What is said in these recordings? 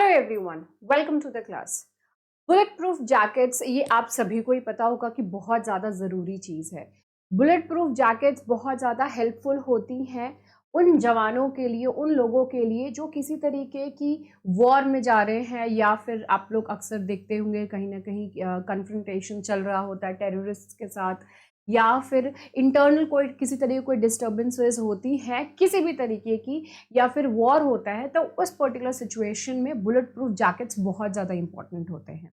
Everyone, welcome to the class. Bullet proof jackets, ये आप सभी को ही पता होगा कि बहुत ज़्यादा ज़रूरी चीज़ है। बुलेट प्रूफ जैकेट्स बहुत ज़्यादा हेल्पफुल होती हैं उन जवानों के लिए, उन लोगों के लिए जो किसी तरीके की वॉर में जा रहे हैं, या फिर आप लोग अक्सर देखते होंगे कहीं ना कहीं कन्फ्रंटेशन चल रहा होता है टेररिस्ट के साथ, या फिर इंटरनल कोई किसी तरीके कोई डिस्टर्बेंसेस होती हैं किसी भी तरीके की, या फिर वॉर होता है, तो उस पर्टिकुलर सिचुएशन में बुलेट प्रूफ जैकेट्स बहुत ज़्यादा इंपॉर्टेंट होते हैं।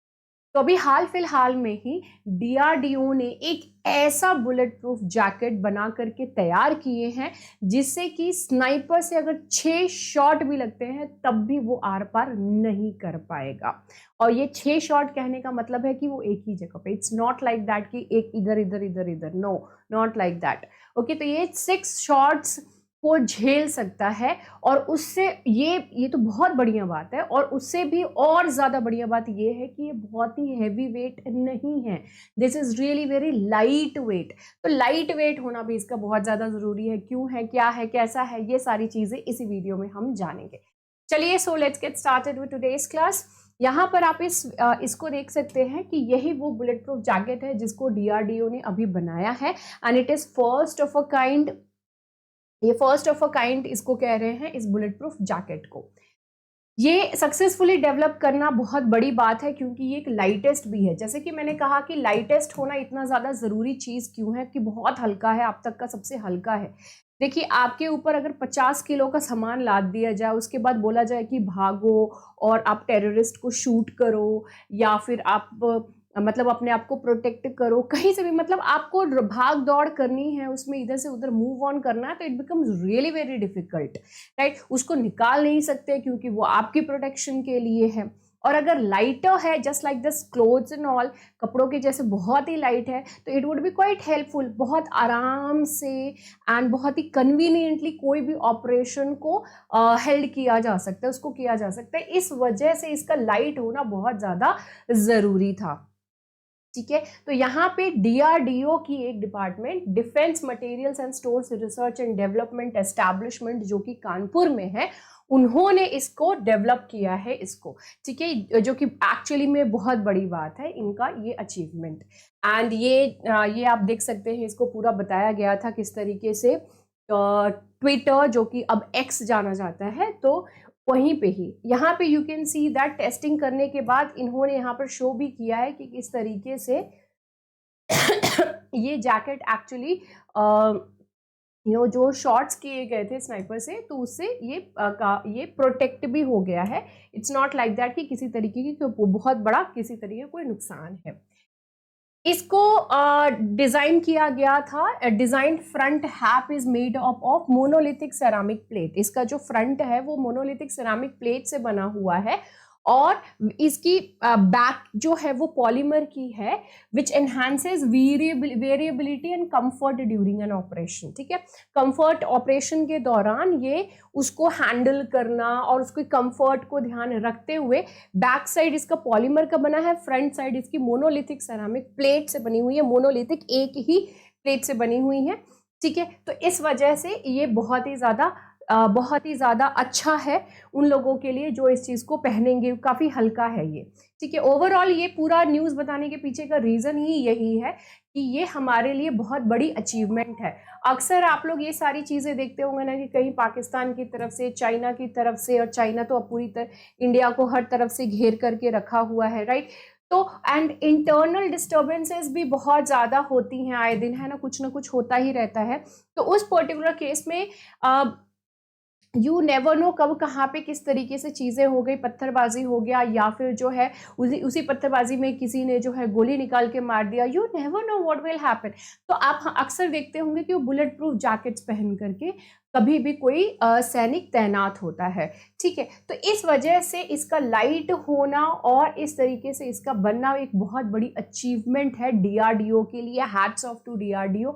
तो अभी हाल फिलहाल में ही डीआरडीओ ने एक ऐसा बुलेट प्रूफ जैकेट बना करके तैयार किए हैं जिससे कि स्नाइपर से अगर 6 शॉट भी लगते हैं तब भी वो आर पार नहीं कर पाएगा। और ये 6 शॉट कहने का मतलब है कि वो एक ही जगह पे, इट्स नॉट लाइक दैट कि एक इधर इधर इधर इधर, no, not like that. Okay, तो ये 6 शॉट्स को झेल सकता है। और उससे ये तो बहुत बढ़िया बात है, और उससे भी और ज़्यादा बढ़िया बात ये है कि ये बहुत ही हैवी वेट नहीं है। This is really very light weight. तो लाइट वेट होना भी इसका बहुत ज़्यादा ज़रूरी है। क्यों है, क्या है, कैसा है, ये सारी चीज़ें इसी वीडियो में हम जानेंगे। चलिए, so let's get started with today's class. यहाँ पर आप इसको देख सकते हैं कि यही वो बुलेट प्रूफ जैकेट है जिसको डीआरडीओ ने अभी बनाया है, and it is first of a kind. ये फर्स्ट ऑफ अ काइंड इसको कह रहे हैं, इस बुलेट प्रूफ जैकेट को। ये सक्सेसफुली डेवलप करना बहुत बड़ी बात है क्योंकि ये एक लाइटेस्ट भी है। जैसे कि मैंने कहा कि लाइटेस्ट होना इतना ज़्यादा ज़रूरी चीज़ क्यों है, कि बहुत हल्का है, आप तक का सबसे हल्का है। देखिए, आपके ऊपर अगर 50 किलो का सामान लाद दिया जाए, उसके बाद बोला जाए कि भागो और आप टेररिस्ट को शूट करो, या फिर आप मतलब अपने आप को प्रोटेक्ट करो, कहीं से भी, मतलब आपको भाग दौड़ करनी है, उसमें इधर से उधर मूव ऑन करना है, तो it becomes really very difficult, right. उसको निकाल नहीं सकते क्योंकि वो आपकी प्रोटेक्शन के लिए है। और अगर लाइटर है, just like this clothes and all, कपड़ों के जैसे बहुत ही लाइट है, तो it would be quite helpful. बहुत आराम से एंड बहुत ही कन्वीनियंटली कोई भी ऑपरेशन को हेल्ड किया जा सकता है, उसको किया जा सकता है। इस वजह से इसका लाइट होना बहुत ज़्यादा ज़रूरी था। ठीक है, तो यहाँ पे डीआरडीओ की एक department, defence materials and stores research and development establishment, जो कि कानपुर में है, उन्होंने इसको डेवलप किया है इसको। ठीक है, जो कि एक्चुअली में बहुत बड़ी बात है इनका ये अचीवमेंट। एंड ये आप देख सकते हैं, इसको पूरा बताया गया था किस तरीके से। ट्विटर, जो कि अब एक्स जाना जाता है, तो वहीं पे ही यहाँ पे you can see that testing करने के बाद इन्होंने यहाँ पर शो भी किया है कि किस तरीके से ये जैकेट एक्चुअली जो शॉट्स किए गए थे स्नाइपर से, तो उससे ये प्रोटेक्ट भी हो गया है। इट्स नॉट लाइक दैट कि किसी तरीके की बहुत बड़ा किसी तरीके का कोई नुकसान है। इसको डिजाइन किया गया था। Design front half is made up of monolithic ceramic plate. इसका जो फ्रंट है वो मोनोलिथिक सेरामिक प्लेट से बना हुआ है, और इसकी बैक जो है वो पॉलीमर की है, which enhances variability and comfort during an operation. ठीक है, कंफर्ट ऑपरेशन के दौरान ये उसको हैंडल करना और उसके कंफर्ट को ध्यान रखते हुए, बैक साइड इसका पॉलीमर का बना है, फ्रंट साइड इसकी मोनोलिथिक सेरामिक प्लेट से बनी हुई है। मोनोलिथिक एक ही प्लेट से बनी हुई है। ठीक है, तो इस वजह से ये बहुत ही ज़्यादा अच्छा है उन लोगों के लिए जो इस चीज़ को पहनेंगे। काफ़ी हल्का है ये। ठीक है, ओवरऑल ये पूरा न्यूज़ बताने के पीछे का रीज़न ही यही है कि ये हमारे लिए बहुत बड़ी अचीवमेंट है। अक्सर आप लोग ये सारी चीज़ें देखते होंगे ना कि कहीं पाकिस्तान की तरफ से, चाइना की तरफ से, और चाइना तो अब पूरी तरह इंडिया को हर तरफ से घेर करके रखा हुआ है, राइट। तो एंड इंटरनल डिस्टर्बेंसेस भी बहुत ज़्यादा होती हैं आए दिन, है ना, कुछ होता ही रहता है। तो उस पर्टिकुलर केस में यू नेवर नो कब कहाँ पे किस तरीके से चीज़ें हो गई, पत्थरबाजी हो गया, या फिर जो है उसी पत्थरबाजी में किसी ने जो है गोली निकाल के मार दिया। You never know what will happen. तो आप अक्सर देखते होंगे कि वो बुलेट प्रूफ जैकेट्स पहन करके कभी भी कोई सैनिक तैनात होता है। ठीक है, तो इस वजह से इसका लाइट होना और इस तरीके से इसका बनना एक बहुत बड़ी अचीवमेंट है डीआरडीओ के लिए। Hats off to DRDO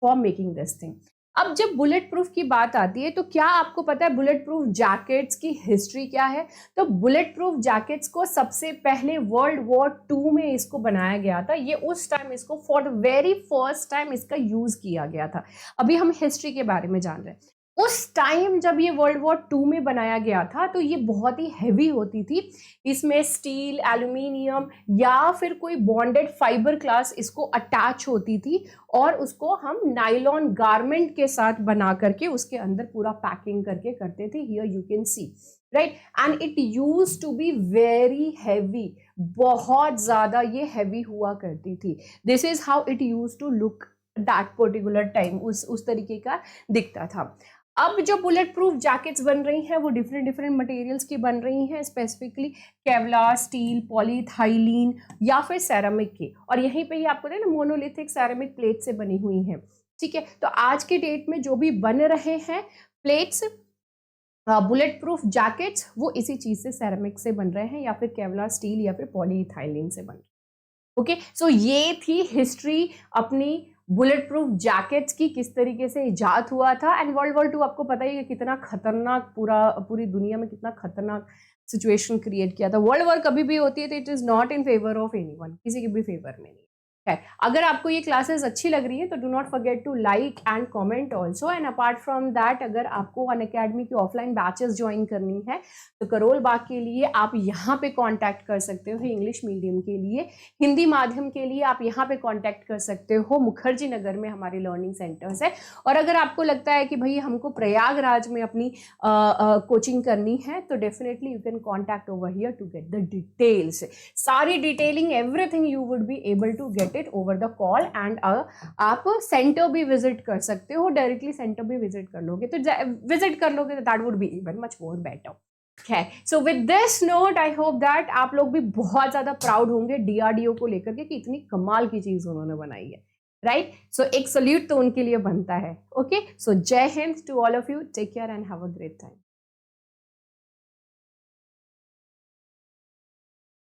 for making this thing. अब जब बुलेट प्रूफ की बात आती है, तो क्या आपको पता है बुलेट प्रूफ जैकेट्स की हिस्ट्री क्या है? तो बुलेट प्रूफ जैकेट्स को सबसे पहले वर्ल्ड वॉर 2 में इसको बनाया गया था। ये उस टाइम इसको for the very first time इसका यूज किया गया था। अभी हम हिस्ट्री के बारे में जान रहे हैं। उस टाइम जब ये वर्ल्ड वॉर 2 में बनाया गया था तो ये बहुत ही हैवी होती थी। इसमें स्टील, एल्यूमिनियम या फिर कोई बॉन्डेड फाइबर क्लास इसको अटैच होती थी और उसको हम नायलॉन गारमेंट के साथ बना करके उसके अंदर पूरा पैकिंग करके करते थे। Here you can see, right, and it use to be very heavy, बहुत ज्यादा ये हैवी हुआ करती थी। This is how it use to look that particular time, उस तरीके का दिखता था। अब जो बुलेट प्रूफ जैकेट्स बन रही हैं वो डिफरेंट डिफरेंट मटेरियल्स की बन रही हैं, स्पेसिफिकली केवलार, स्टील, पॉलीथाइलीन या फिर सेरामिक की। और यहीं पे ही आपको ना मोनोलिथिक सेरामिक प्लेट से बनी हुई हैं। ठीक है, तो आज के डेट में जो भी बन रहे हैं प्लेट्स, बुलेट प्रूफ जैकेट्स, वो इसी चीज से, सेरामिक से बन रहे हैं या फिर केवलार, स्टील या फिर पॉलीइथाइलिन से बन रहे हैं। ओके, सो ये थी हिस्ट्री अपनी बुलेट प्रूफ जैकेट्स की, किस तरीके से इजाद हुआ था। एंड वर्ल्ड वॉर 2 आपको पता ही है कितना खतरनाक, पूरी दुनिया में कितना खतरनाक सिचुएशन क्रिएट किया था। वर्ल्ड वॉर कभी भी होती है तो it is not in favour of anyone, किसी के भी फेवर में नहीं है। अगर आपको ये क्लासेस अच्छी लग रही है तो do not forget to like and comment also. And apart from that, अगर आपको अनअकैडमी की ऑफलाइन बैचेस ज्वाइन करनी है तो करोल बाग के लिए आप यहाँ पे कांटेक्ट कर सकते हो इंग्लिश मीडियम के लिए। हिंदी माध्यम के लिए आप यहाँ पे कांटेक्ट कर सकते हो, मुखर्जी नगर में हमारे लर्निंग सेंटर्स है। और अगर आपको लगता है कि भाई हमको प्रयागराज में अपनी कोचिंग करनी है तो definitely you can contact over here to get the details. सारी detailing, everything you would be able to get it over the call. And आप सेंटर भी विजिट कर सकते हो, डायरेक्टली सेंटर भी विजिट कर लोगे तो that would be even much more better. Okay, so with this note, I hope that आप लोग भी बहुत ज्यादा प्राउड होंगे DRDO को लेकर के कि इतनी कमाल की चीज उन्होंने बनाई है, राइट। सो एक सल्यूट तो उनके लिए बनता है। ओके, सो जय हिंद to all of you, take care and have a great time.